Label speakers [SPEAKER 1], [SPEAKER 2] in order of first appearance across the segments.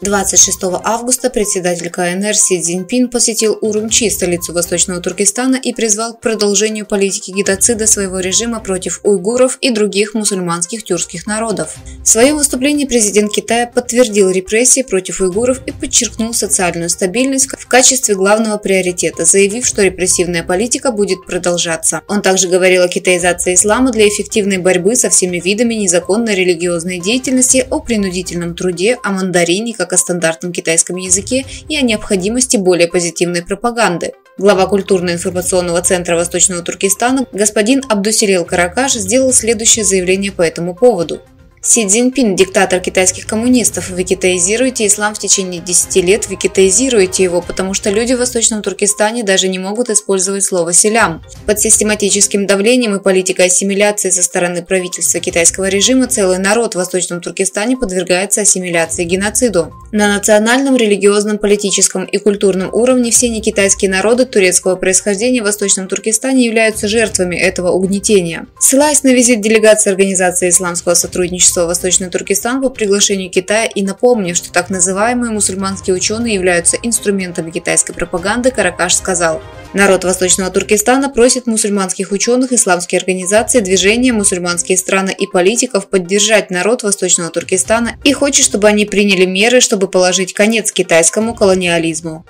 [SPEAKER 1] 26 августа председатель КНР Си Цзиньпин посетил Урумчи, столицу Восточного Туркестана, и призвал к продолжению политики геноцида своего режима против уйгуров и других мусульманских тюркских народов. В своем выступлении президент Китая подтвердил репрессии против уйгуров и подчеркнул социальную стабильность в качестве главного приоритета, заявив, что репрессивная политика будет продолжаться. Он также говорил о китаизации ислама для эффективной борьбы со всеми видами незаконной религиозной деятельности, о принудительном труде, о мандарине как о стандартном китайском языке и о необходимости более позитивной пропаганды. Глава культурно-информационного центра Восточного Туркестана господин Абдуселил Каракаш сделал следующее заявление по этому поводу. Си Цзиньпин, диктатор китайских коммунистов, вы китаизируете ислам в течение 10 лет, вы китаизируете его, потому что люди в Восточном Туркестане даже не могут использовать слово «селям». Под систематическим давлением и политикой ассимиляции со стороны правительства китайского режима целый народ в Восточном Туркестане подвергается ассимиляции и геноциду. На национальном, религиозном, политическом и культурном уровне все некитайские народы турецкого происхождения в Восточном Туркестане являются жертвами этого угнетения. Ссылаясь на визит делегации Организации исламского сотрудничества в Восточный Туркестан по приглашению Китая и напомнив, что так называемые мусульманские ученые являются инструментами китайской пропаганды, Каракаш сказал: «Народ Восточного Туркестана просит мусульманских ученых, исламские организации, движения, мусульманские страны и политиков поддержать народ Восточного Туркестана и хочет, чтобы они приняли меры, чтобы положить конец китайскому колониализму».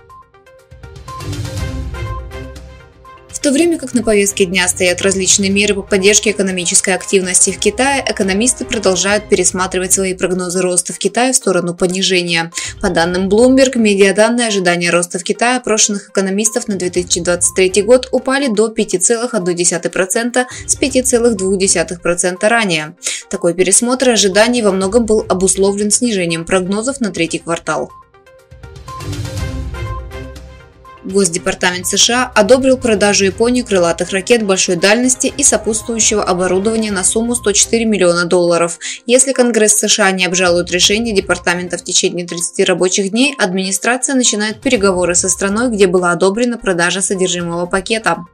[SPEAKER 1] В то время как на повестке дня стоят различные меры по поддержке экономической активности в Китае, экономисты продолжают пересматривать свои прогнозы роста в Китае в сторону понижения. По данным Bloomberg, медиаданные ожидания роста в Китае опрошенных экономистов на 2023 год упали до 5,1% с 5,2% ранее. Такой пересмотр ожиданий во многом был обусловлен снижением прогнозов на третий квартал. Госдепартамент США одобрил продажу Японии крылатых ракет большой дальности и сопутствующего оборудования на сумму $104 миллиона. Если Конгресс США не обжалует решение департамента в течение 30 рабочих дней, администрация начинает переговоры со страной, где была одобрена продажа содержимого пакета.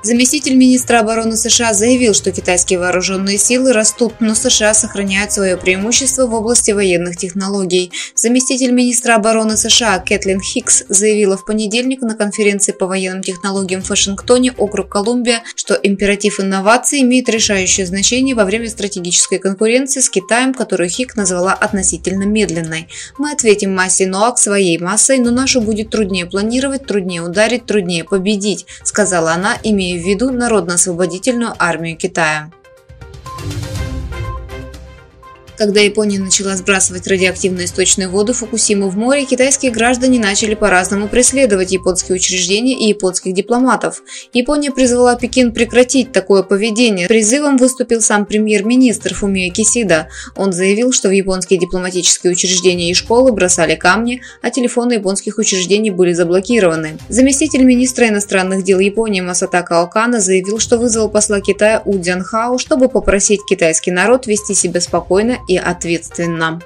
[SPEAKER 1] Заместитель министра обороны США заявил, что китайские вооруженные силы растут, но США сохраняют свое преимущество в области военных технологий. Заместитель министра обороны США Кэтлин Хикс заявила в понедельник на конференции по военным технологиям в Вашингтоне, округ Колумбия, что императив инноваций имеет решающее значение во время стратегической конкуренции с Китаем, которую Хик назвала относительно медленной. «Мы ответим массе НОАК своей массой, но нашу будет труднее планировать, труднее ударить, труднее победить», сказала она, имея в виду Народно-освободительную армию Китая. Когда Япония начала сбрасывать радиоактивную источную воду Фукусиму в море, китайские граждане начали по-разному преследовать японские учреждения и японских дипломатов. Япония призвала Пекин прекратить такое поведение. С призывом выступил сам премьер-министр Фумио Кисида. Он заявил, что в японские дипломатические учреждения и школы бросали камни, а телефоны японских учреждений были заблокированы. Заместитель министра иностранных дел Японии Масатака Окана заявил, что вызвал посла Китая У Дзянхао, чтобы попросить китайский народ вести себя спокойно и ответственно.